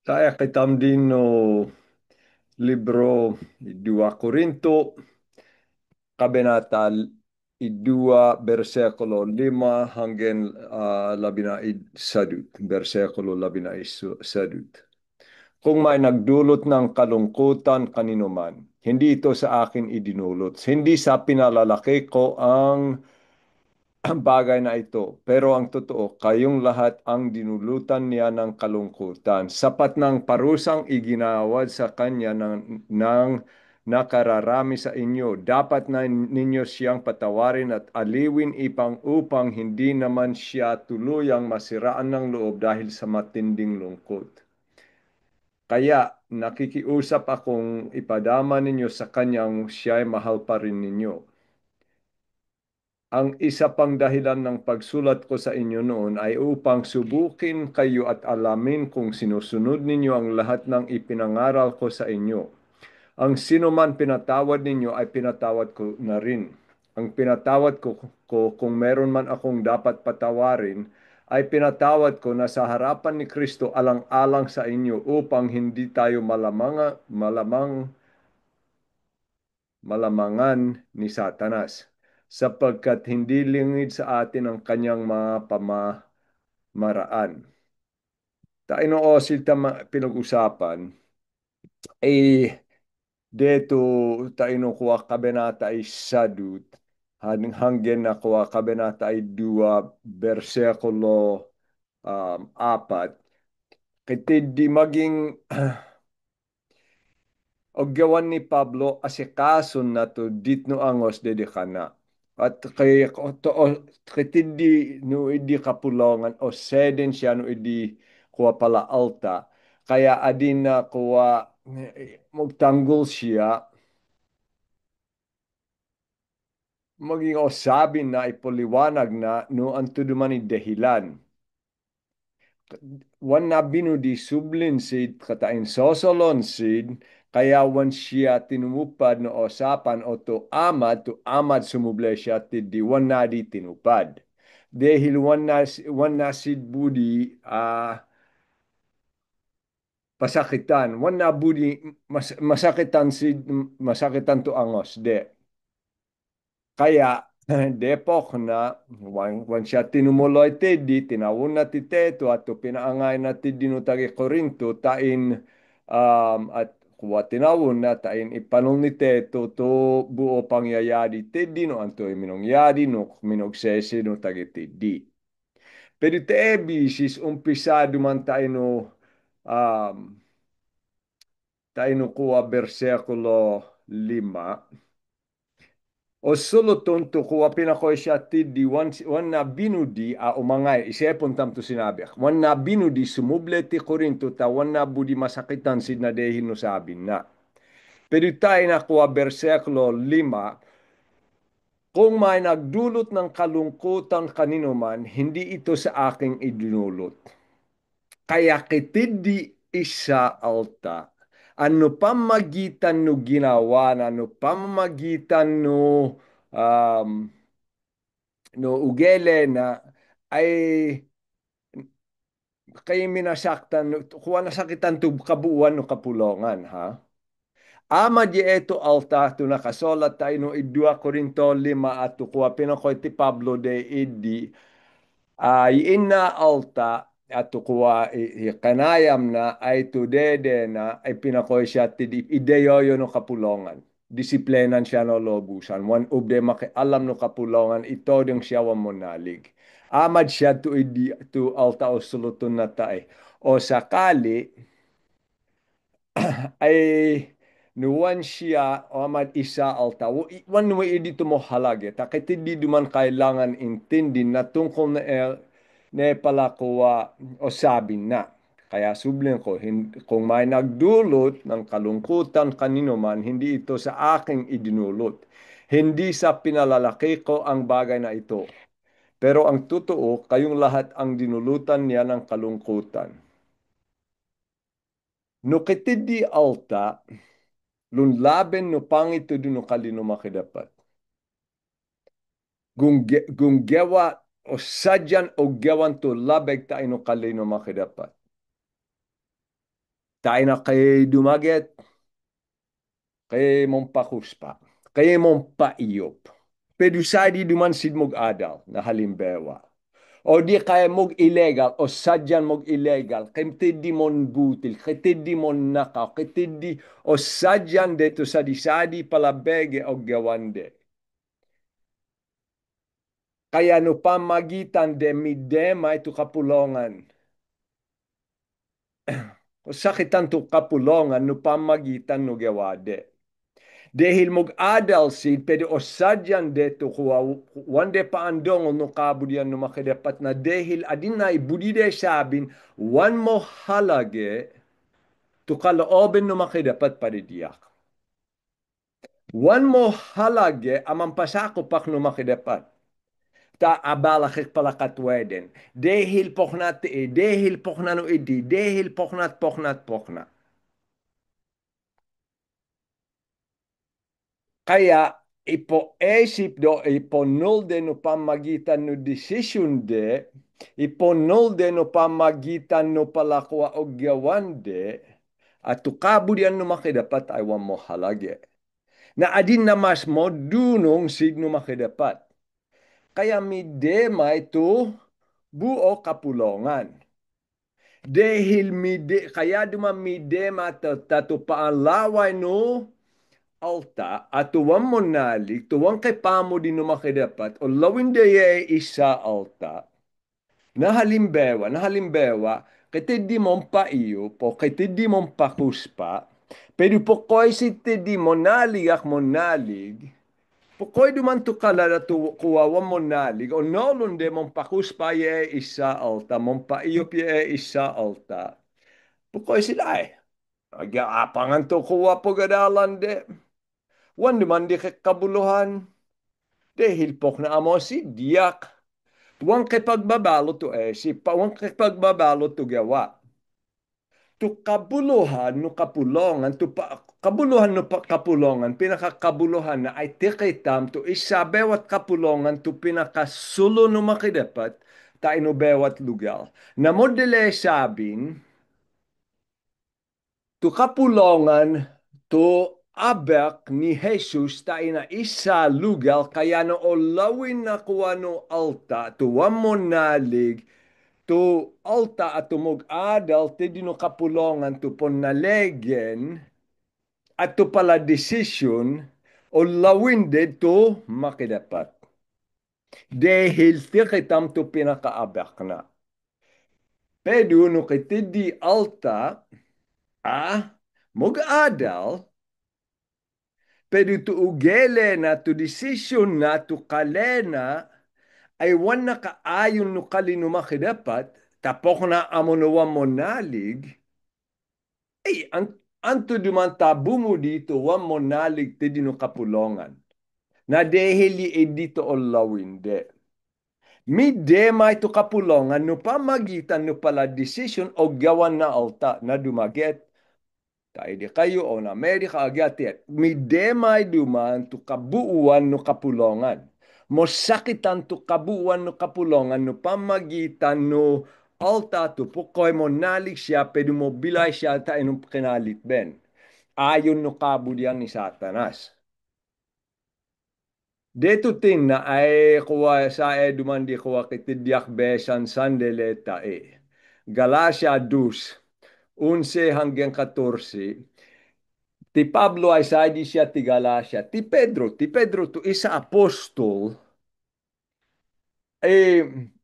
Saya kitam din no libro 2 Korinto, kabanata 2, bersikulo 5 hanggang 11, bersikulo 11. Kung may nagdulot ng kalungkutan kanino man, hindi ito sa akin idinulot. Hindi sa pinalalaki ko ang bagay na ito. Pero ang totoo, kayong lahat ang dinulutan niya ng kalungkutan. Sapat ng parusang iginawad sa kanya ng nakararami sa inyo. Dapat na ninyo siyang patawarin at aliwin upang hindi naman siya tuluyang masiraan ng loob dahil sa matinding lungkot. Kaya nakikiusap akong ipadama ninyo sa kanyang siya'y mahal pa rin ninyo. Ang isa pang dahilan ng pagsulat ko sa inyo noon ay upang subukin kayo at alamin kung sinusunod ninyo ang lahat ng ipinangaral ko sa inyo. Ang sino man pinatawad ninyo ay pinatawad ko na rin. Ang pinatawad ko kung meron man akong dapat patawarin, ay pinatawad ko na sa harapan ni Kristo alang-alang sa inyo upang hindi tayo malamangan ni Satanas sapagkat hindi lingid sa atin ang kanyang mga pamamaraan. Tayo o silta pinag-usapan ay deto tayo kuha kabenata ay sadut hanggang na kuha kabenata ay 2 bersikulo 4. Kiti di maging og gawan ni Pablo asikason na to ditno angos dedekana. At kay kitindi no idi kapulongan o seden siya no idi kuha pala alta. Kaya adin na kuha magtanggol siya maging osabin na ipoliwanag na no anto duman dahilan. Wan na binudi sublin sid katain sosolon sid kaya wan siya tinumupad no osapan o to amad sumuble siya ti wan na di tinupad. Dahil wan na sid budi pasakitan. Wan na budi masakitan sid masakitan to angos. De. Kaya depok na wan siya tinumuloy di tinawon na ti teto at to pinaangay na ti dinutagi Korinto tain at kuwa tinawon na tain ipanong ni teto to buo pangyayari tedi no anto minongyari no minogsesi no tagi tedi. Pero te bisis umpisado man tayo no tayo no kuwa bersikulo 5. O suluton to kuwa pinakoy siya ti wan na binudi a umangay isepon tam to sinabi. Wan na binudi sumuble ti Korinto ta wan na budi masakitan sid na dehin no sabi na. Pero tayo na kuwa bersikulo 5, kung may nagdulot ng kalungkutan kanino man, hindi ito sa aking idinulot. Kaya kitidi isa alta. Ano pamagitan no ginawa, ano pamagitan um, no ugele na ay kay minasaktan, kuha nasakitan to kabuuan no kapulongan, ha? Ama di eto alta to nakasolat tayo no idua Korinto 5 at kuha pinakoy ti Pablo de idi ay ina alta at kuwa kanayam na ay tudede na ay pinakoy siya ti ideyoyo no kapulongan. Disiplinan siya no lobusan. Wan ubde makialam no kapulongan ito ding siya wa monalig. Amad siya tu idi tu alta o sulutun na tae. O sakali ay nuwan siya o amad isa alta. Wan mo idi mo halage. Takit hindi duman kailangan intindi na tungkol na ne pala ko o sabi na. Kaya sublin ko, kung may nagdulot ng kalungkutan kanino man, hindi ito sa aking idinulot. Hindi sa pinalalaki ko ang bagay na ito. Pero ang totoo, kayong lahat ang dinulutan niya ng kalungkutan. No kitidi alta, lunlaben no pangito no kalino makidapat. Gunggewa o sadyan o gawan to labeg tayo no kalino makidapat. tayo na kay dumaget, kay mong pakuspa, kay mong paiyop. Pero sa di duman sid mog adal na halimbawa. O di kaya mog illegal o sadyan mog illegal. Kaya di mon butil, kaya di mon nakaw, kaya di o sadyan deto sa disadi palabege o gawande. Kaya no pamagitan de midema ito kapulongan. O sakitan to kapulongan no pamagitan no gawade. Dahil mag-adal sid, pero osadyan deto kuwa, wande pa andong no kabudyan no makidapat na dahil adin na ibudide sabin, wan mo halage, to kalooben no makidapat paridiyak. Wan mo halage, amang pasako pak no makidapat. Ta abalakik palakatweden. Dahil poknat dahil pokna no idi, dahil poknat. Kaya ipoesip do iponolde no pamagitan no decision de, iponolde no pamagitan no palakwa o gawande, at tukabudyan no makidapat ay wam mo halage. Na adin na mas mo dunong signo makidapat. Kaya midema ito buo kapulongan. Dahil kaya dumamidema tato paanlaway no alta at tuwang monalig, tuwang kay pamo din makidapat, o lawin daya isa alta, na halimbawa, kaya di mong paiyo, po kaya di mong pakuspa, pero po ko'y si di monalig ak monalig, po ko'y duman to kalala to kuwawa monalig, o nolon de mong pakuspa ye isa alta, mong paiyo ye isa alta, po ko'y sila eh. Apangan to kuwa po gadalan de. Wan naman di kabuluhan. Dahil pok na amo si diak. Tuwang kay pagbabalo to si pawang kay pagbabalo to gawa. Tu kabuluhan no kapulongan, kabuluhan no kapulongan, pinakakabuluhan na ay tikitam to isa bewat kapulongan to pinakasulo no makidapat ta ino bewat lugar. Na modele sabin, tu kapulongan to abek ni Jesus tayo na isa lugar kaya no olawin na kuha no alta to wamo nalig to alta at tumog adal te di no kapulongan to pon nalegen at to pala decision olawin de to makidapat. Dahil tikitam to pinakaabek na. Pero no kitidi alta mog adal pero tu ugele na tu decision na tu kalena ay wan na kaayon no kalinuma dapat tapok na amonawa monalig ay anto duman tabu mo dito wan monalig te dino kapulongan na dehili edito o lawinde. Mi demay to kapulongan no pamagitan no pala decision o gawan na alta na dumaget tayo di kayo o na Amerika agatiat. Midemay duman to kabuuan no kapulongan. Mosakitan to kabuuan no kapulongan no pamagitan no alta to pukoy mo nalig siya pedo mo bilay siya ta inong kinalit ben. Ayon no kabudyan ni Satanas. Deto tin na ay kuwa sa duman di kuwa kitidyak besan sandeleta Galacia 2, 11 hanggang 14. Ti Pablo ay sadi siya ti Galacia. Ti Pedro to isa apostol.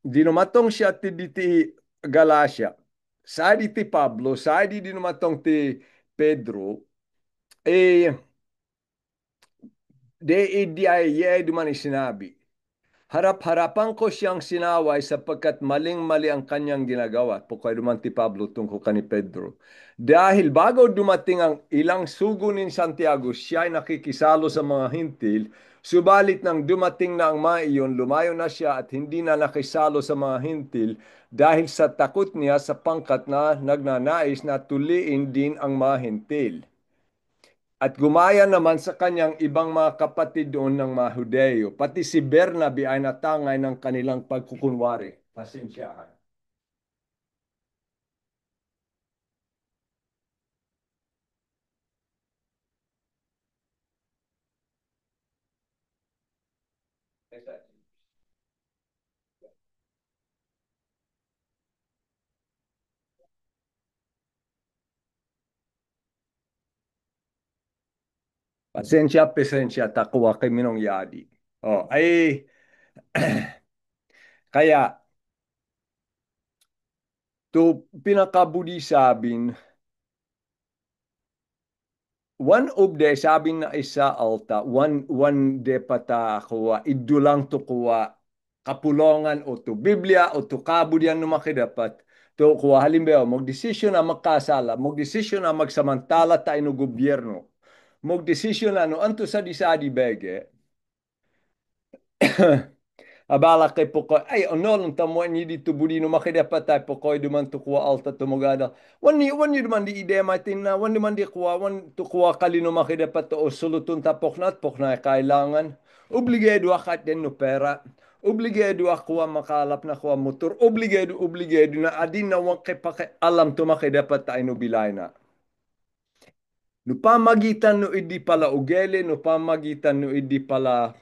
Dinumatong siya ti Galacia. Sadi ti Pablo, sadi dinumatong ti Pedro. Eh, di ay duman sinabi. Harap-harapan ko siyang sinaway sapagkat maling-mali ang kanyang ginagawa. Pukay dumanti Pablo tungkol kani Pedro. Dahil bago dumating ang ilang sugo ni Santiago, siya ay nakikisalo sa mga hintil. Subalit nang dumating na ang mga iyon, lumayo na siya at hindi na nakisalo sa mga hintil dahil sa takot niya sa pangkat na nagnanais na tuliin din ang mga hintil. At gumaya naman sa kanyang ibang mga kapatid doon ng mga Hudeo. Pati si Bernabe ay natangay ng kanilang pagkukunwari. Pasensyahan. Pasensya, pasensya, takwa kay Minong Yadi. Oh, ay, kaya, to pinakabudi sabin, one of the sabing na isa alta, one de pata kuwa, idulang to kuwa, kapulongan o to Biblia o to kabudyan no makidapat. To kuwa halimbawa, magdesisyon na magkasala, magdesisyon na magsamantala tayo no gobyerno, magdesisyon na no anto sa disadi bege, abala kay poko ay onon tamo ni dito budi no makidapat tayo poko duman to kuwa alta tumugada wani duman di ide matin na wani duman di kuwa wan to kuwa kali no makidapat to o sulutun tapok na kailangan obligado akat den no pera obligado kuwa makalap na kuwa motor obligado na adin na wan kay pake alam to makidapat tayo no bilay na no pamagitan no idi pala ugeli no pamagitan no idi pala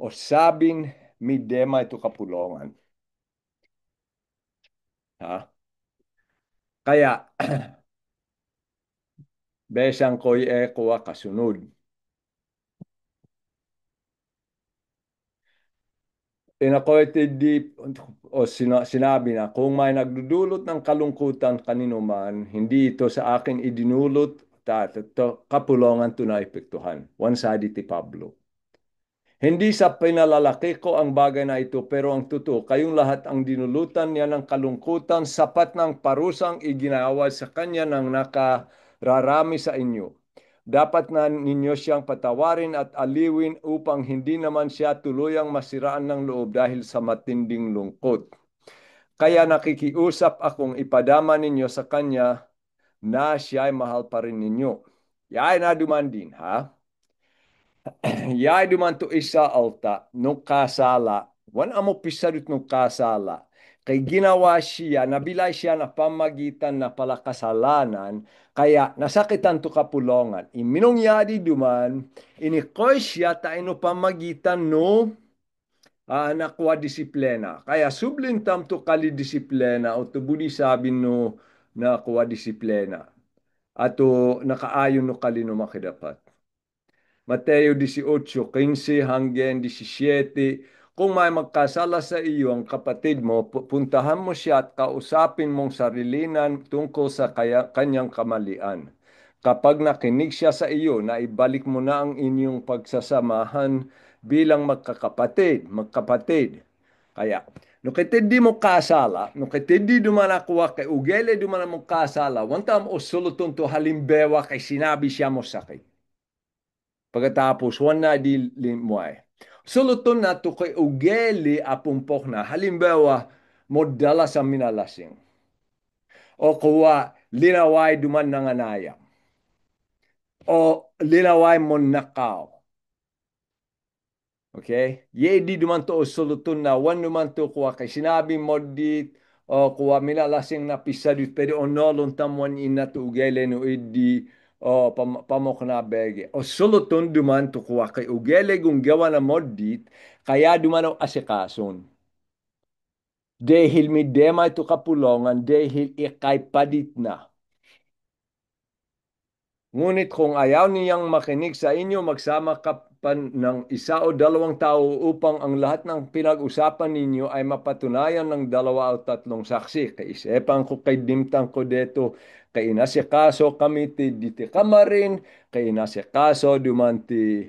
o sabin mi dema ito kapulongan. Ha? Kaya, besang ko'y kuwa kasunod. Inakoy di o sinabi na kung may nagdudulot ng kalungkutan kanino man, hindi ito sa akin idinulot ito kapulongan to na epektuhan. One-sided ti Pablo. Hindi sa pinalalaki ko ang bagay na ito, pero ang totoo, kayong lahat ang dinulutan niya ng kalungkutan, sapat ng parusang iginawa sa kanya ng nakararami sa inyo. Dapat na ninyo siyang patawarin at aliwin upang hindi naman siya tuluyang masiraan ng loob dahil sa matinding lungkot. Kaya nakikiusap akong ipadama ninyo sa kanya na siya ay mahal pa rin ninyo. Yay na dumandin, ha? Yay dumanto isa alta nung kasala. Wan amo pisadut nung kasala. Kay ginawa siya, nabilay siya na pamagitan na pala kasalanan, kaya nasakitan to kapulongan. Iminong yadi duman, inikoy siya tayo pamagitan no nakuha disiplena. Kaya sublintam to kali disiplena o to budi sabi no nakuha disiplena. Ato nakaayon no kali no makidapat. Mateo 18:15 hanggang 17. Kung may magkasala sa iyo ang kapatid mo, puntahan mo siya at kausapin mong sarilinan tungkol sa kanyang kamalian. Kapag nakinig siya sa iyo, naibalik mo na ang inyong pagsasamahan bilang magkapatid. Kaya, no kitid di mo kasala, no kitid di duman ako kay ugele duman mo kasala, wantam o suluton to halimbewa kay sinabi siya mo sakit. Pagkatapos, wala di limuay. Suluton na to kay ugeli apumpok na. Halimbawa, mo dala sa minalasing. O kuwa, linaway duman nanganaya. O linaway mo nakaw. Okay? Ye di duman to suluton na. Wan duman to kuwa kay sinabi mo di o kuwa minalasing na pisadut. Pero onolon tamuan ina to ugeli no idi o pamok na bege. O suluton duman to kuwa kay ugeli kung gawa na modit kaya duman o asikason. Dahil mi dema ito kapulongan dahil ikay padit na. Ngunit kung ayaw niyang makinig sa inyo, magsama ka pa ng isa o dalawang tao upang ang lahat ng pinag-usapan ninyo ay mapatunayan ng dalawa o tatlong saksi. Kaisipan ko kay dimtang ko deto, kay inasikaso kami ti diti kamarin, kay inasikaso dumanti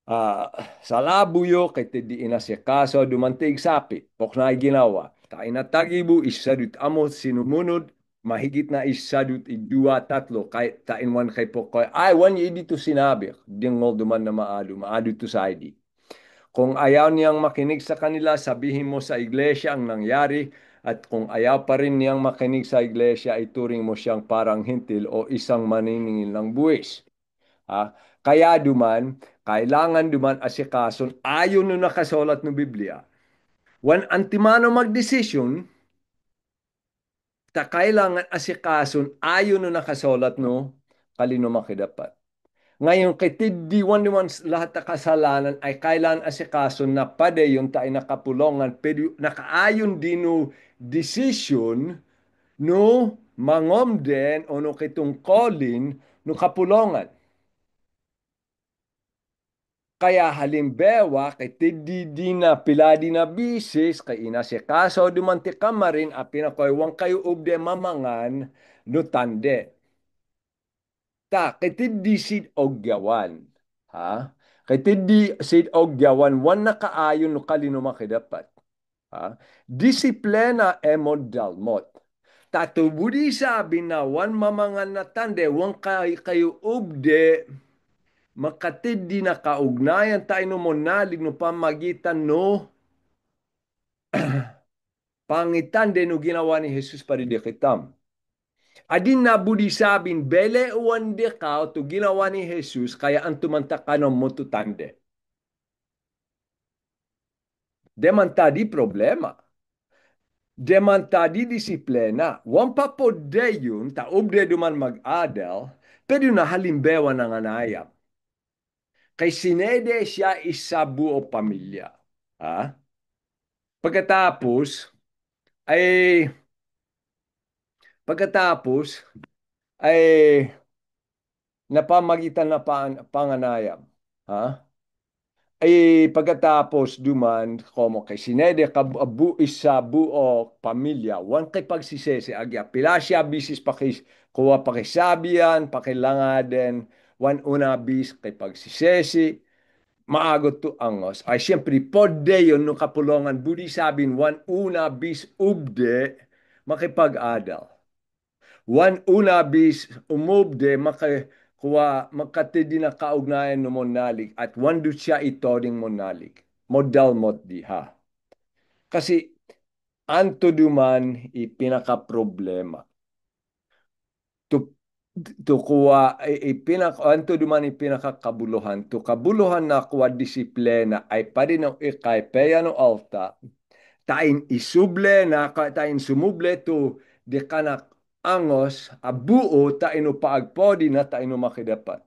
Ah, sa labuyo kay di inasikaso dumantig sapi, poknay ginawa. Tainatagibu isadut amo sinumunod, mahigit na isadut idua tatlo, kay tainwan kay pokoy. Ay, wan yi dito sinabi, dingol duman na maado to sa ID. Kung ayaw niyang makinig sa kanila, sabihin mo sa iglesia ang nangyari, at kung ayaw pa rin niyang makinig sa iglesia, ituring mo siyang parang hintil o isang maniningil ng buwis. Ha? Kaya duman, kailangan duman asikason ayon no nakasulat no Biblia. Wan antimano magdesisyon, ta kailangan asikason ayon no nakasulat no kalino makidapat. Ngayon, kay tiddiwan naman lahat ng kasalanan ay kailan asikaso na padayon tayo nakapulongan pero nakaayon din no decision no mangomden o no kitungkolin no kapulongan. Kaya halimbawa, kay tiddi di na piladi na bisis, kay inasikaso dumanti ka marin, a pinakoywang kayo ubde mamangan no tande. Ta, kay tiddi sid ogyawan. Ha? Kay tiddi sid ogyawan, wan na kaayon no kalino makidapat. Ha? Disiplena e modalmot. Tatubudi sabi na wan mamangan na tande, wan kayo ubde, makatid di na kaugnayan tayo no monalig no pamagitan no pangitan din no ginawa ni Jesus para di kitam. Adin na budi sabin bele uwan di ka to ginawa ni Jesus kaya ang tumantakanon mo tutande. Demanta di problema. Demanta di disiplina. Wan pa po yun, ta ubde duman mag-adel, pero na halimbawa ng anayam. Kay sinede siya isa buo pamilya. Ha? Pagkatapos, ay pagkatapos ay napamagitan na panganayam. Ha? Ay pagkatapos duman, como kay sinede kabu isa buo pamilya, wan kay pagsisese agya. Pila siya bisis kuha pakisabihan, pakilangaden, wan una bis kay pagsisesi, maagot to angos. Ay siyempre, podde yun no kapulongan, budi sabin, wan una bis ubde, makipag-adal. Wan una bis umubde kuwa makatidi na kaugnayan no monalig at wandu siya ito ding monalig. Modal mod di ha. Kasi anto duman ipinaka-problema. To, to kuwa anto duman ipinaka-kabuluhan. To kabuluhan na kuwa disiplena ay pa rin ang ikay peya no alta tain isuble na tain sumuble to di kanak angos abuo tain paagpodi na tain makidapat.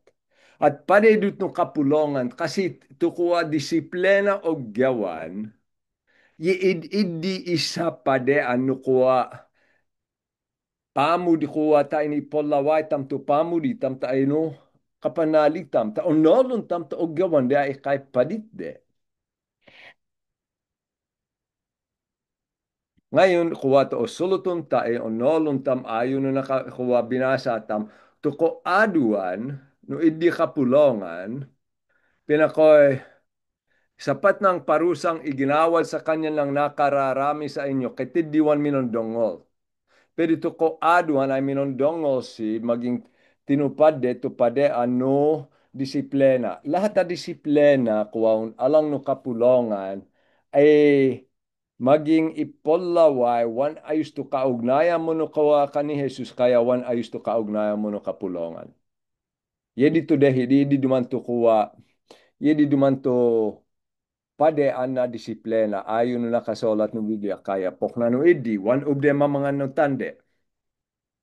At panedot no kapulongan kasi tukuha disiplena o gawan yiid-idi isa pade ano kuha pamu di kuha tain ipolaway tam to pamu di tam taino kapanalig tam ta onolon tam ta og gawan di ay kay padit de. Ngayon, kuha to o sulutun tae o nolon tam ayon no nakakuha binasa tam tuko aduan no idi kapulongan pinakoy sapat ng parusang iginawal sa kanya lang nakararami sa inyo kay tiddiwan minondongol. Pero ito ko aduan ay minondongol si maging tinupad de tupade ano disiplena. Lahat na disiplena kuwaon alang no kapulongan ay maging ipolaway wan ayus to kaugnayan mo no kawa ka ni Jesus kaya wan ayus to kaugnayan mo no kapulongan. Yedi to dehi di duman to kuwa yedi duman to pade ana disiplena ayon no nakasolat no Biblia kaya pokna no idi wan ubde mamangan no tande.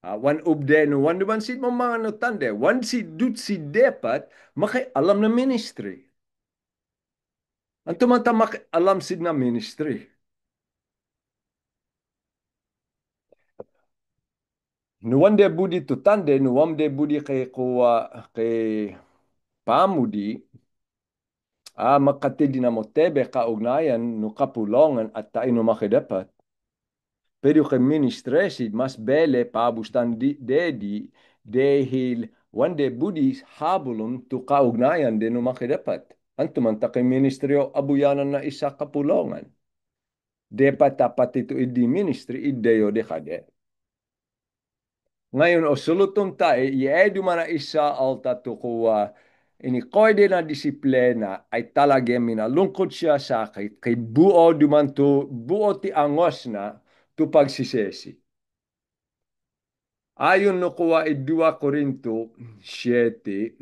Wan ubde no wan duman si mamangan no tande wan si dut si depat maki alam na ministry. Anto man ta maki alam sid na ministry. Nuwande budi tutande, nuwamde budi kay kuwa kay pamudi, makatidi na motebe kaugnayan no kapulongan at taino makidapat. Pero kay ministresid mas bele pabustan dedi dehil wande budi habulon to kaugnayan de no makidapat. Antuman ta kay ministeryo abuyanan na isa kapulongan. Depat tapat ito idi ministry ideyo de kade. Ngayon, o sulutong tayo, iedu mana isa alta tukuwa, ini koide na disiplina ay talaga minalungkot siya sa kay buo dumanto, buo ti angos na tu pagsisesi. Ayon no kuwa i-2 Korinto 7,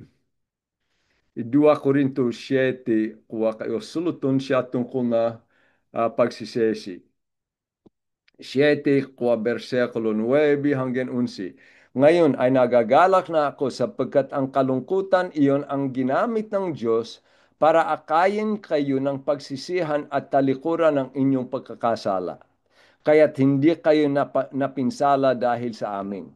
i-2 Korinto 7, kuwa kayo sulutong siya tungkol na pagsisesi. 7, kuwa versikulo 9 hanggang 11. Ngayon ay nagagalak na ako sapagkat ang kalungkutan iyon ang ginamit ng Diyos para akayin kayo ng pagsisihan at talikuran ng inyong pagkakasala. Kaya't hindi kayo napinsala dahil sa amin.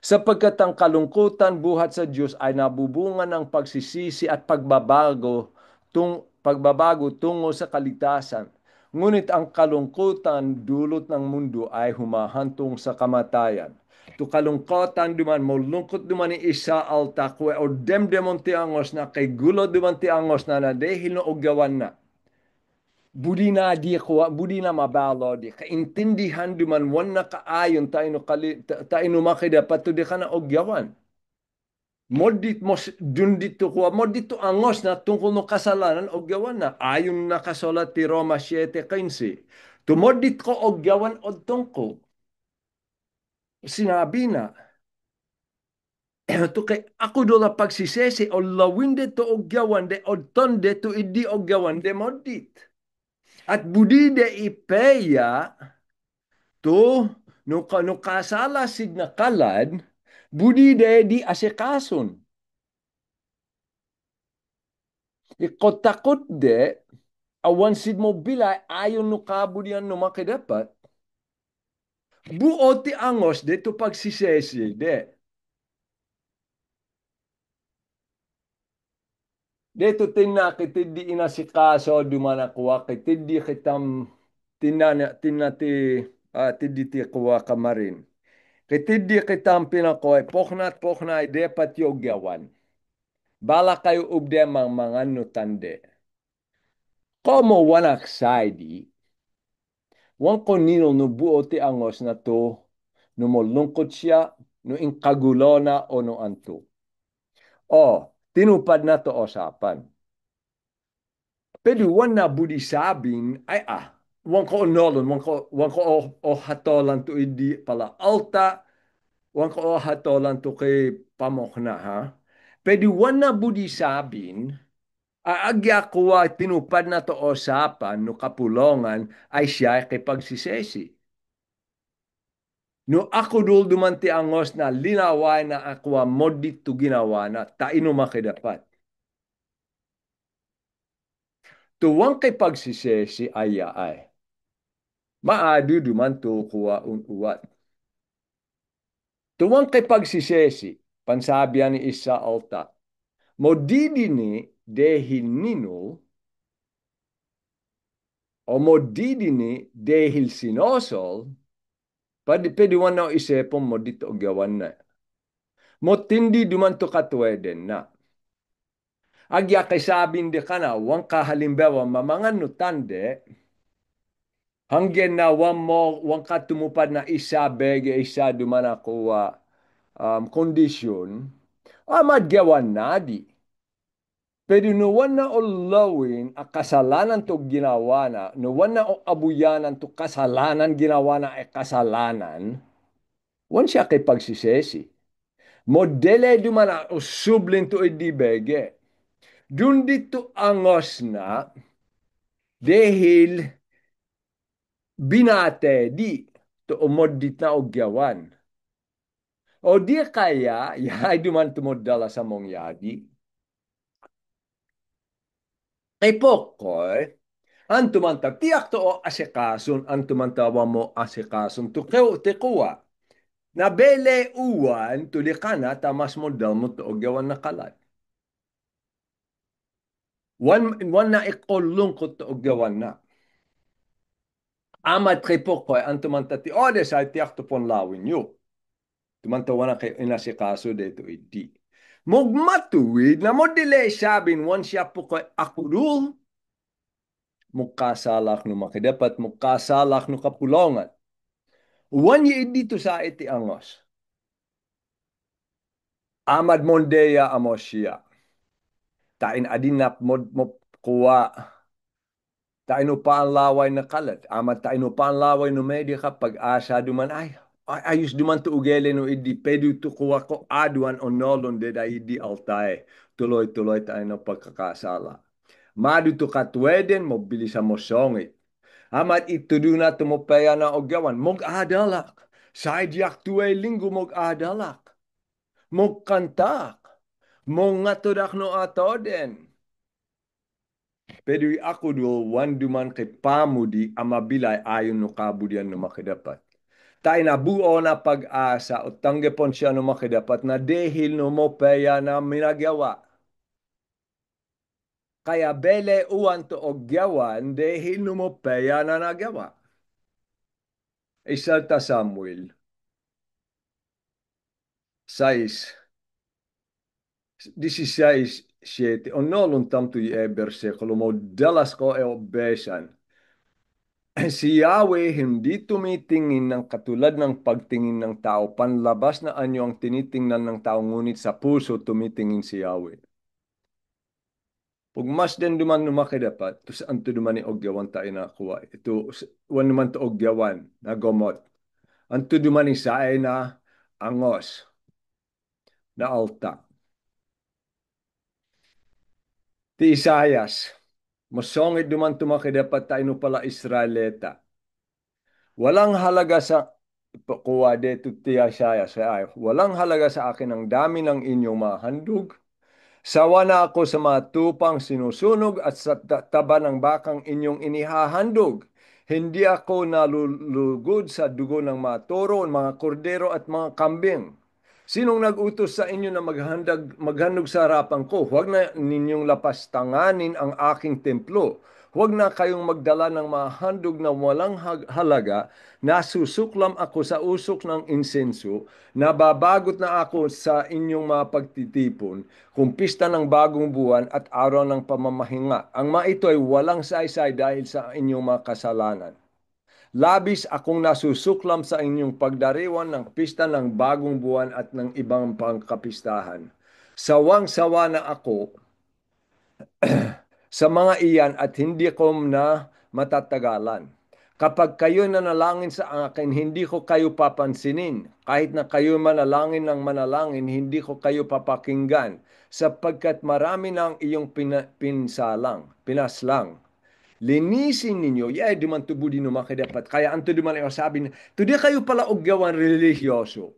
Sapagkat ang kalungkutan buhat sa Diyos ay nabubunga ng pagsisisi at pagbabago tungo sa kaligtasan. Ngunit ang kalungkutan dulot ng mundo ay humahantong sa kamatayan. Tu kalungkutan duman mo lungkot duman ni isa alta kwe o demdemon ti angos na kay gulo duman ti angos na dehil no ogyawan na. Budi na di ko, budi na mabalo di. Kaintindihan duman wan na kaayon tayo no makidapat to di ka na ogyawan. Modit mo dun dito ko, modit to angos na tungkol no kasalanan ogyawan na. Ayon na kasulat ti Roma 7:15. Tumodit ko ogyawan od tungko. Sinabi na, to kay ako do la pagsisesi o lawinde to ogyawan de od tonde to idi ogyawan de modit. At budi de ipeya to no kasala sig na kalad, budi de di asikason. Ikotakot de, awan sid mo bilay, ayon no kabudian no makidapat, buo ti angos de to pagsisesi de. Dito tinna kitidi inasikaso dumanakuwa kitidi kitam tinati tidi ti kuwa kamarin. Kitidi kitam pinakoy poknat depat yogyawan. Bala kayo ubde mang mga nutande. Como wanak saidi, wan ko nino no buo ti angos na to, no molungkot siya, no inkagulona o no anto. O, tinupad na to osapan. Pero wan na budi sabing, ay wan ko onolon, wan ko o hatolan to idi pala alta, wan ko o hatolan to kay pamokna ha. Pero wan na budi sabing, agya kuwa tinupad na to osapan no kapulongan ay siya kay pagsisesi. No ako dul dumanti angos na linaway na ako modit to ginawa na taino makidapat. Tuwang kay pagsisesi ay. Maadu dumanto kuwa unuwat. Tuwang kay pagsisesi, pansabihan ni isa alta, mo didini dehil nino o mo didini dehil sinosol, pwede na isipon mo dito gawan na. Mo tindi dumanto katweden na. Agya kay sabing de ka na, wang kahalimbawa mamangan no tande, hanggen na wang katumupad na isa bege isa dumana kuwa kondisyon, madgawan na di. Pero nuwan na ulawin a kasalanan to ginawa na, nuwan na o abuyanan to kasalanan ginawa na ay kasalanan, wan siya kay pagsisesi. Modele dumana o sublin to idibege. Dun dito angos na dahil binate di to umodit na ogyawan. O di kaya, yay duman tumodala sa mong yadi. Kay pokoy, antumanta tiyak to o asikason, antumantawa mo asikason, to te kuwa. Na bele uwan, tulikana, tamas mo dal mo to ogyawan na kalat. Wan na ikolungkot to ogyawan na. Amat kay pokoy, antumanta ti odes ay tiyak to pon lawin yu. Tumantawa na kay inasikaso dito iti. Mugmatuwid na mo dile sabin wan siya pokoy akudul. Mukasalak no makidapat, mukasalak no kapulongan. Wan yi dito sa iti angos. Amad mondeya amosya. Tain adinap mo kuwa. Tain pa ang laway na kalat. Amad tain pa ang laway no media kapag asa duman ay. Ayos duman to ugele no idi pedu to kuwa ko aduan o nolon de da idi altay. Tuloy-tuloy tayo ng pagkakasala. Madu to katweden, mobilisa mo songit. Amat itudo na tumupaya na ogyawan. Mog adalak. Saydyak tuway linggo mog adalak, mog kantak, mog ngatudak no atoden. Pero ako do, wan duman kay pamudi amabilay ayon no kabudian no makidapat. Tayo na buo na pag-asa o tanggapon siya no makidapat na dehil no mo peya na minagawa. Kaya bele uwan to ogyawan dehil no mo peya na nagawa. Isalta Samuel 6, 16, 7. On nolon tamto i bersikulo mo dalas ko e obesan. Si Yahweh hindi tumitingin ng katulad ng pagtingin ng tao. Panlabas na anyo ang tinitingnan ng tao, ngunit sa puso tumitingin si Yahweh. Pag mas din duman lumaki dapat, to saan to duman ni ogyawan tayo na kuha. Ito, wan naman to ogyawan na gomot. Anto duman ni saay na angos, na alta. Ti Isayas, masongit duman tumaki dapat tayo no pala Israelita. Walang halaga sa kuha dito ti Isayas, walang halaga sa akin ang dami ng inyong mahandog. Sawa na ako sa matupang sinusunog at sa taba ng bakang inyong inihahandog. Hindi ako nalulugod sa dugo ng mga toro, mga kordero at mga kambing. Sinong nag-utos sa inyo na maghandog sa harapan ko? Huwag na ninyong lapastanganin ang aking templo. Huwag na kayong magdala ng mga handog na walang halaga. Nasusuklam ako sa usok ng insenso. Nababagot na ako sa inyong mga pagtitipon, kumpista ng bagong buwan at araw ng pamamahinga. Ang mga ito ay walang saysay dahil sa inyong mga kasalanan. Labis akong nasusuklam sa inyong pagdariwan ng pista ng bagong buwan at ng ibang pangkapistahan. Sawang-sawa na ako sa mga iyan at hindi ko na matatagalan. Kapag kayo nanalangin sa akin, hindi ko kayo papansinin. Kahit na kayo manalangin ng manalangin, hindi ko kayo papakinggan. Sapagkat marami ng iyong pinaslang. Linisin ninyo, di man tubudi no makidapat. Kaya anto di man yung sabi na, tudi kayo pala ogyawan religyoso.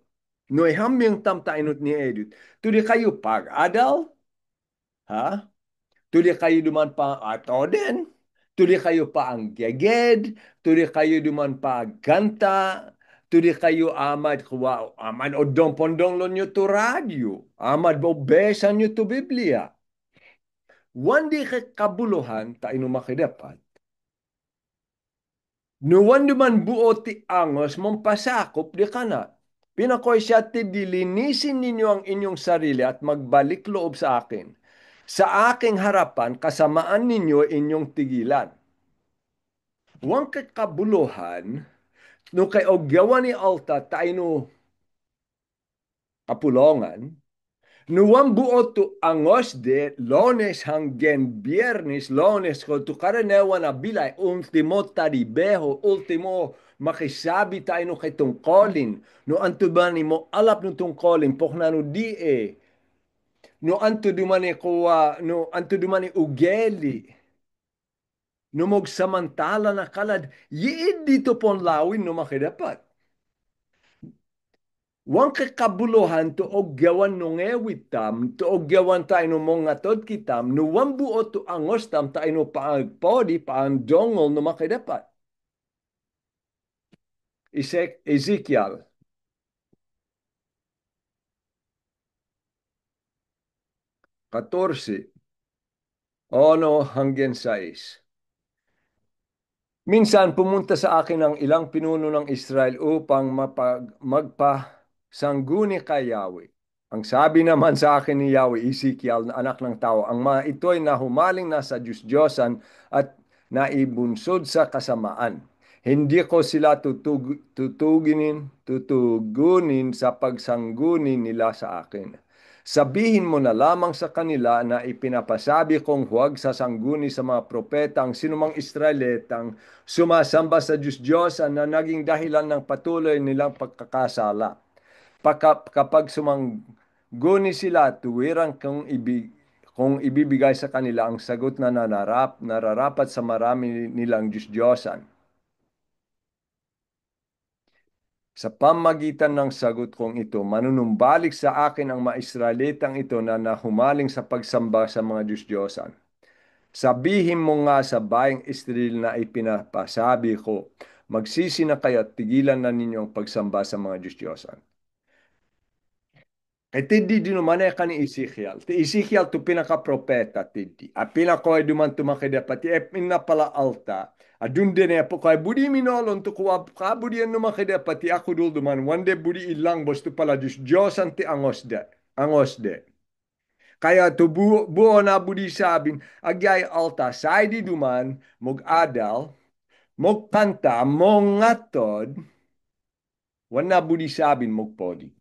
No ihambing tam tainot ni Edith. Tudi kayo pag-adal, ha? Tudi kayo duman pa atoden, tudi kayo pa ang geged, tudi kayo duman pa ganta, tudi kayo amad kuwa, amad odong pondong lo nyo to radyo, amad bobesan nyo to Biblia. Wandi kabuluhan tayo no makidapat. Nuwan duman buo ti angos mong pasakop di kana. Pinakoy siya ti dilinisin ninyo ang inyong sarili at magbalik loob sa akin. Sa aking harapan, kasamaan ninyo inyong tigilan. Huwag kabuluhan, no kay ogyawan ni alta tayo no kapulongan, nuwang buo to angos de Lunes hanggang Biyernes, Lunes ko to karanewa na bilay, ultimo taribeho, ultimo makisabi tayo no kay tungkolin, no anto ba ni mo alap no tungkolin, pokna no di no anto dumani kuwa, no anto dumani ugeli, no mog samantala na kalad, yiid dito pon lawin no makidapat. Wan kabuluhan to ogyawan no ngewit tam, to ogyawan tayo no mga tod kitam, no wan buo to angos tam tayo no paagpodi, paandongol no makidapat. Ezekiel 14, ono hanggang 6. Minsan pumunta sa akin ang ilang pinuno ng Israel upang magpasangguni kay Yahweh. Ang sabi naman sa akin ni Yahweh, Ezekiel na anak ng tao, ang mga ito'y nahumaling na sa Diyos-Diyosan at naibunsod sa kasamaan. Hindi ko sila tutugunin sa pagsanggunin nila sa akin. Sabihin mo na lamang sa kanila na ipinapasabi kong huwag sasangguni sa mga propeta ang sinumang Israelitang sumasamba sa Diyos-Diyosan na naging dahilan ng patuloy nilang pagkakasala. Kapag sumangguni sila, tuwirang kung ibibigay sa kanila ang sagot na nararapat sa marami nilang Diyos-Diyosan. Sa pamagitan ng sagot kong ito, manunumbalik sa akin ang mga Israelitang ito na nahumaling sa pagsamba sa mga Diyos-Diyosan. Sabihin mo nga sa bayang Israel na ipinapasabi ko, magsisi na kayo at tigilan na ninyo ang pagsamba sa mga Diyos-Diyosan. E tiddi di naman kan ni Ezekiel. Ti Ezekiel tu pinaka-propeta tiddi. A pinako ay duman tumakida pati e pinna pala alta. Adun din e po kay budi minolon tu kuwa ka budi ang numakida pati ako dul duman. Wande budi ilang bos tu pala Diyos. Diyos ang ti angos de. Angos de. Kaya tu buo na budi sabin. Agyay alta. Say di duman. Mog adal. Mog kanta. Mog ngatod. Wana budi sabin mog podi.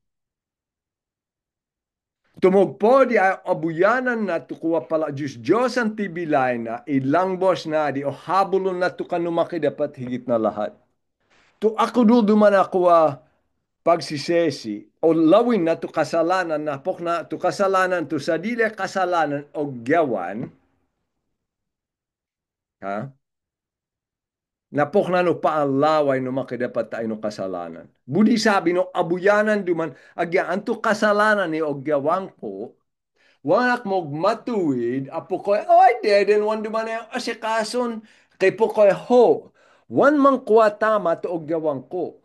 Tumugpo di ay abuyanan na tukuha pala Diyos Diyos ang tibilay na ilang bos na di o habulon na to kanumaki dapat higit na lahat. To ako duman ako pagsisesi o lawin na to kasalanan na pok na to kasalanan to sa dili kasalanan o gawan ha napok na no paalaway no makidapat tayo no kasalanan. Budi sabi no abuyanan duman agya anto kasalanan ni og gawan ko. Wanak mo matuwid, apo ko'y, oh, I didn't want duman na asikason. Kay po ko'y ho, wan man kuwa tama to og gawang ko.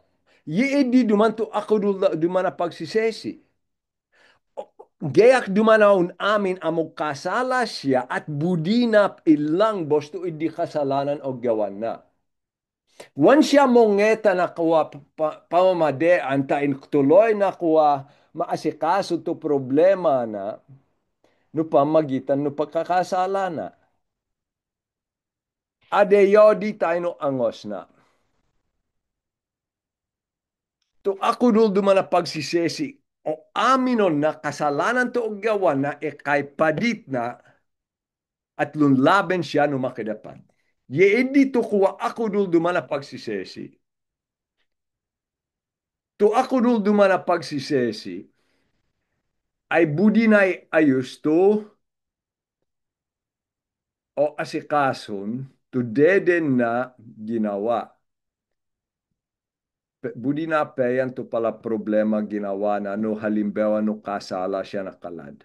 Yiidi duman to ako duman na pagsisesi. Gayak dumanaon amin amog kasala siya at budina ilang bosto idi kasalanan og gawan na. Wan siya mongeta na kuwa pamamade antain tuloy na kuwa maasikaso to problema na no pamagitan no pagkakasala na. Adeyo di tayo no angos na. To ako dul duman na pagsisesi o aminon na kasalanan to og gawa na kay padit na at lunlaben siya no makidapat. Yeedi to kuwa ako dul duman na pagsisesi. To ako dul duman na pagsisesi ay budi na ayos to o asikason to deden na ginawa. Budi na peyan to pala problema ginawa na no halimbawa no kasala siya nakalad.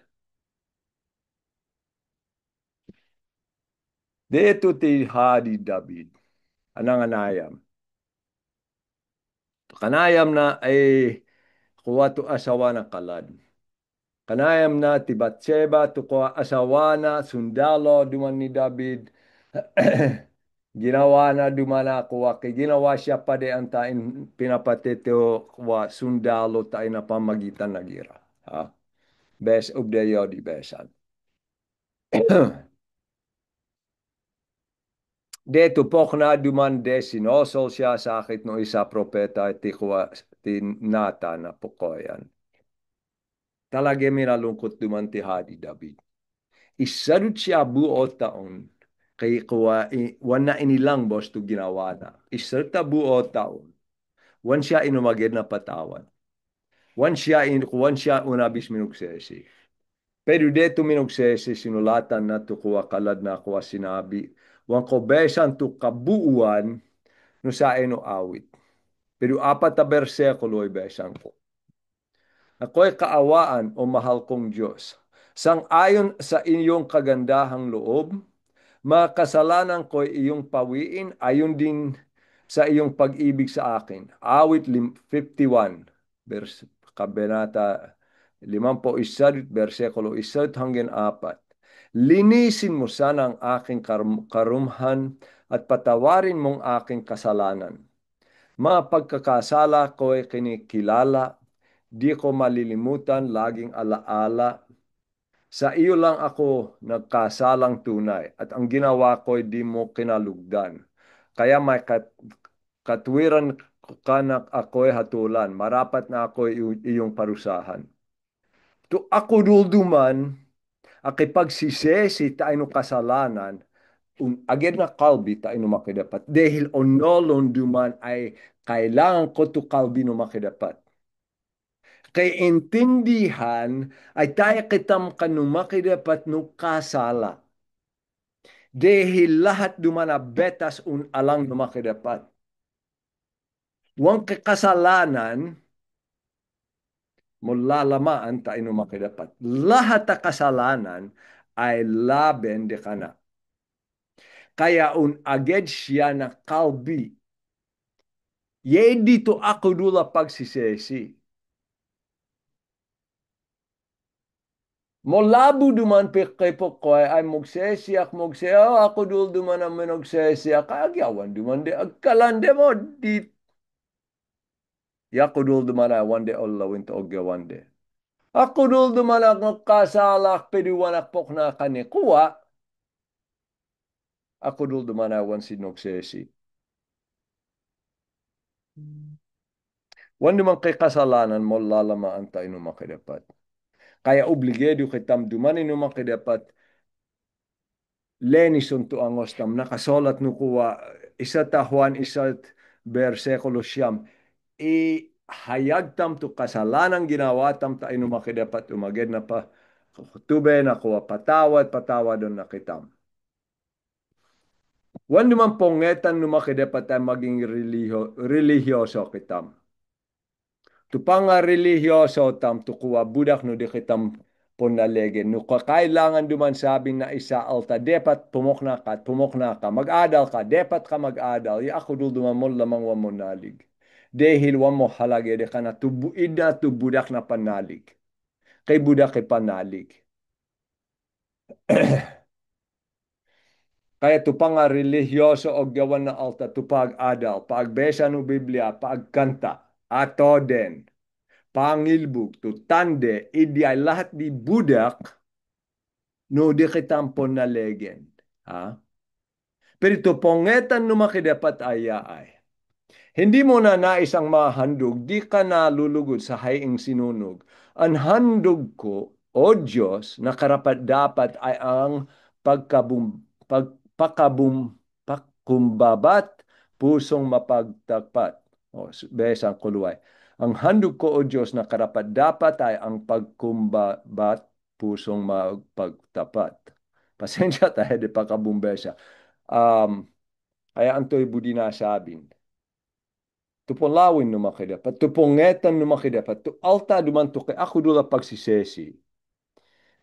Dito ti hadi David, anang anayam. Kanayam na ay kuwa to asawa na kalad. Kanayam na ti Batseba to kuwa asawa na sundalo duman ni David. Ginawa na dumana kuwa kay ginawa siya pa de antain pinapatito kuwa sundalo tayo na pamagitan na gira. Ha? Best of the yodi besan. Deto pok na duman de sinosol siya sakit no isa propeta ti kuwa ti nata na pokoyan. Talaga minalungkot duman ti hadi David. Isarut siya buo taon kay kuwa wana inilang boss to ginawa na. Isarut ta buo taon. Wan siya inumagid na patawan. Wan siya unabis minugsesi. Pero dito minugsesi sinulatan na to kuwa kalad na kuwa sinabi. Wan ko besan to kabuuan no sa eno awit. Pero apat na bersekulo ay besan ko. Ako'y kaawaan o mahal kong Diyos. Sang-ayon sa inyong kagandahang loob, makasalanan ko iyong pawiin ayon din sa iyong pag-ibig sa akin. Awit 51, vers, kabenata 51, versikulo 1 hanggang 4. Linisin mo sana ang aking karumhan at patawarin mong aking kasalanan. Mga pagkakasala ko'y kinikilala, di ko malilimutan, laging alaala. Sa iyo lang ako nagkasalang tunay at ang ginawa ko'y di mo kinalugdan. Kaya may katwiran ka na ako'y hatulan, marapat na ako'y iyong parusahan. To ako dulduman, akipagsisesi tayo no kasalanan, agad na kalbi tayo no makidapat. Dahil onolon duman ay kailangan ko to kalbi no makidapat. Kay intindihan ay tayo kitam kanumakidapat no kasala. Dahil lahat dumana betas un alang no makidapat. Huwag kasalanan mula lamaan tayo makidapat. Lahat ng kasalanan ay laben de kana. Kaya un aged siya na kalbi. Ye dito ako dula pagsisesi. Molabo duman pe kay po ko ay magsesiak ako dul duman ang minogsesiak agyawan duman de agkalande mo di ya ko dul duman ay wande Allah winto ogyawande. Ako dul duman ang kasalak pediwanak pok na kani kuwa ako dul duman ay wan sinogsesi. Wan duman kay kasalanan mo lalamaan tayo no makidapat. Kaya obligado kitam duman no makidapat Lenison to angos tam nakasolat no kuwa isa ta Juan isat bersekulo siyam i hayag tam to kasalanan ginawa tam ta ino makidapat umaged na pa tube na kuwa patawad patawad don nakitam. Wan naman pongetan no makidapat ay maging religyoso kitam. Tupanga religyoso tam to kuwa budak no di kitam ponalegen. No kakailangan duman sabing na isa alta, dapat pumokna ka, mag-adal ka, dapat ka mag-adal. Ya ako dul duman mo lamang wa mo nalig. Dahil wa mo halage de ka na tubuid na tu budak na panalig. Kay budak kay panalig. Kaya tupang nga religyoso o gawan na alta tupag adal, pagbesa no Biblia, pagkanta, atoden, pangilbog, tutande, idi ay lahat di budak no di kitampon na legend. Ha? Pero ito pongetan no makidapat ay. Hindi mo na nais ang mahandog, di ka na lulugod sa haing sinunog. Ang handog ko, o Diyos, na karapat dapat ay ang pagkumbabat, pusong mapagtapat. O, besang kuluway. Ang handog ko, o Diyos, na karapat dapat ay ang pagkumbabat, pusong mapagtapat. Pasensya tayo di pagkabumbesa. Um, kaya antoy budi na sabing. Tupolawin no makidapat, tupongetan no makidapat, tu alta duman to kay ako dula pagsisesi.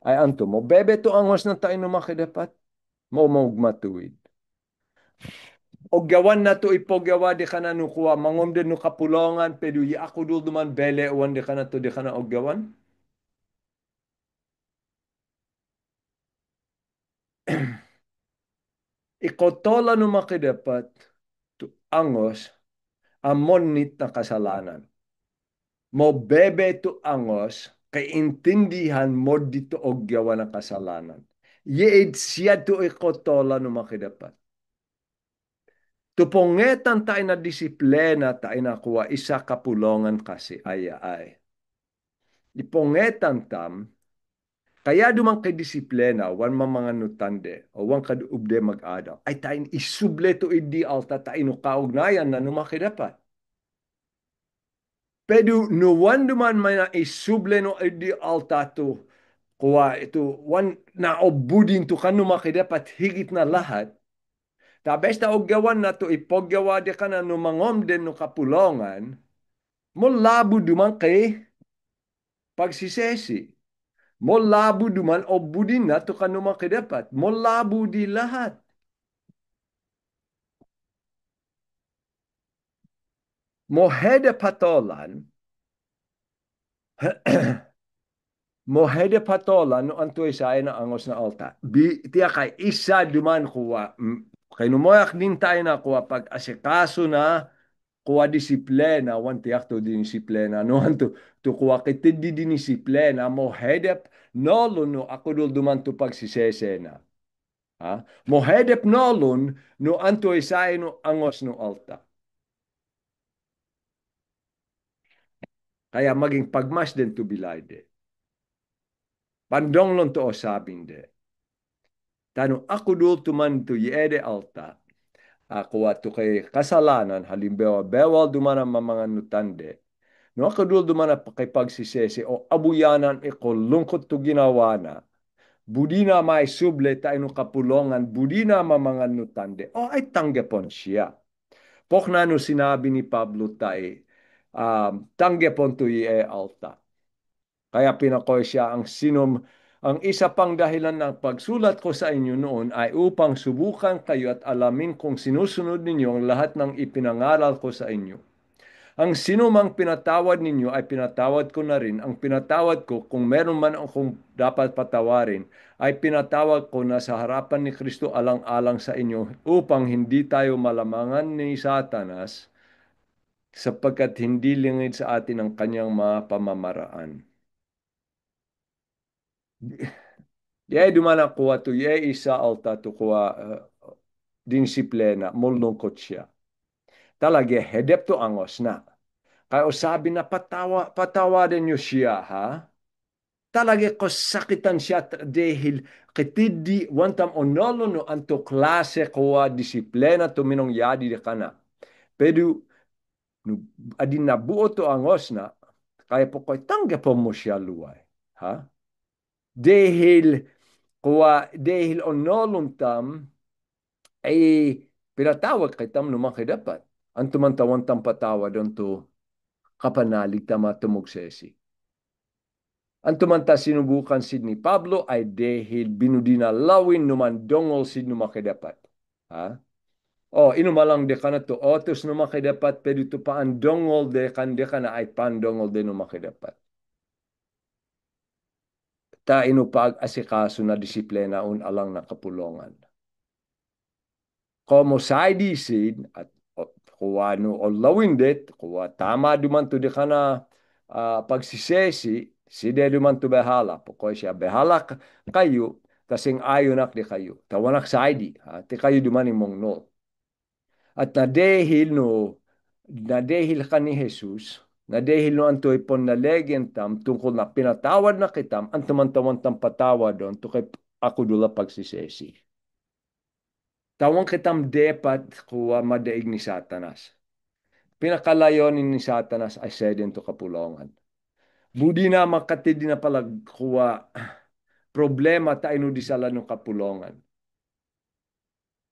Ay anto mo, bebe to angos na tayo no makidapat, mo maugmatuid. O gawan na to ipogawa di ka na nukuha, mangom din no kapulongan, pedu ya ako dul duman bele, uwan di ka na to di ka na o gawan. Ikotola no makidapat, tu angos, amon nit na kasalanan. Mo bebe to angos, kay intindihan mo dito og gawa ng kasalanan. Yeid siya to ikotola no makidapat. Tupongetan tayo na disiplina tayo na kuha isa kapulongan kasi ay. Ipongetan tam, kaya dumang kay disiplina, wan mga nutande, o wan kadubde mag-adaw, ay tayo isuble to idi alta tayo no kaugnayan na no makidapat. Pero no one duman may na isuble no idi alta to kuha ito one na obudin to kanu makidapat higit na lahat. Tabes ta og gawan na to ipoggawa di ka na no mangom din no kapulongan mo labo duman kay pagsisesi. Mo labo duman obudin na to kanu makidapat. Mo labo di lahat. Mo hede patolan Mohede patola no antoy sa na angos na alta. Tiya kay isa duman kuwa. Kay numoyak din tayo na kuwa pag asikaso na kuwa disiplena, wan tiyak to din disiplena. No to kuwa kiti di din disiplena, mohedep nolo no ako dul duman to pagsisesena. Ha? Mohedep nolon no antoy sa no angos no alta. Kaya maging pagmas din to bilayde. Pandong lon to o sabing de. Tano ako dul tuman to yede alta. Ako ato kay kasalanan, halimbawa, bewal dumana mga nutande. No ako dul dumana kay pagsisese o abuyanan iko lungkot to ginawa na. Budi na may suble tayo no kapulongan, budi na mga nutande. O ay tanggapon siya. Pokna no sinabi ni Pablo tae, tanggapon to ye alta. Kaya pinakoy siya ang isa pang dahilan ng pagsulat ko sa inyo noon ay upang subukan kayo at alamin kung sinusunod ninyo ang lahat ng ipinangaral ko sa inyo. Ang sino mang pinatawad ninyo ay pinatawad ko na rin. Ang pinatawad ko, kung meron man akong dapat patawarin, ay pinatawad ko na sa harapan ni Kristo alang-alang sa inyo upang hindi tayo malamangan ni Satanas sapagkat hindi lingid sa atin ang kanyang mga pamamaraan. Ye dumana kuha to ye isa alta to kuha disiplina, mulungkot siya. Talaga, hedep to angos na. Kaya sabi na patawarin niyo siya, ha? Talaga ko sakitan siya dahil kitidi wantam onolo no anto klase kuha disiplina to minong yadi de kana. Pero adin na buo to angos na, kaya po ko'y tanggapon mo siya luway. Ha? Dahil dahil onolong tam, ay pinatawag kay tam naman kay dapat. Ang tumantawan tam patawad doon to kapanalig tama tumugsesi. Ang tumanta sinubukan si ni Pablo ay dahil binudinalawin numan dongol si numakidapat. Ha? O, inumalang de ka na to, otos numakidapat, pero ito pa ang dongol de ka na ay pandongol de numakidapat. Ta inupag asikaso na disiplina un alang nakapulongan. Como saidisin at kuha no o lawindet, kuha tama duman to di ka na pagsisesi, si de duman to behala. Pokoknya siya behala kayo, kasing ayonak di kayo. Tawanak saidi, ti kayo duman imong no. At nadehil ka ni Jesus, nadehil no anto ipon na legend tam, tungkol na pinatawad na kitam, ang tumantawan tam patawad doon, to kay ako dula pagsisesi. Tawang kitam depat kuha madaig ni Satanas. Pinakalayonin ni Satanas ay sedin to kapulongan. Budi na makatid na palag kuha problema tayo no di sala no kapulongan.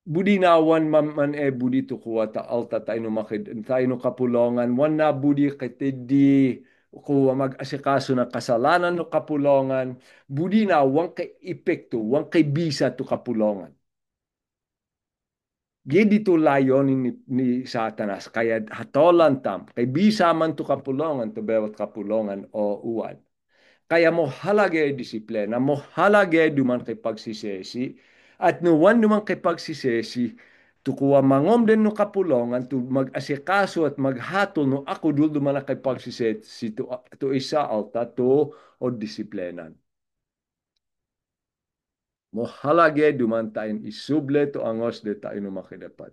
Budi na wan man budi to kuha ta alta tayo no makid tayo no kapulongan. Wan na budi katid di kuha mag-asikaso na kasalanan no kapulongan. Budi na wan kay epekto, wan kay bisa to kapulongan. Di dito layonin ni Satanas, kaya hatolan tam, kay bisa man to kapulongan, to bewat kapulongan o uwan. Kaya mo halage disiplina, mo halage duman kay pagsisesi, at nuwan duman kay pagsisesi, to kuwa mangom din no kapulongan, to mag-asikaso at maghatol no ako dul duman kay pagsisesi, to isa alta to o disiplinan. Mo halage duman tayo isuble to angos de tayo no makidapat.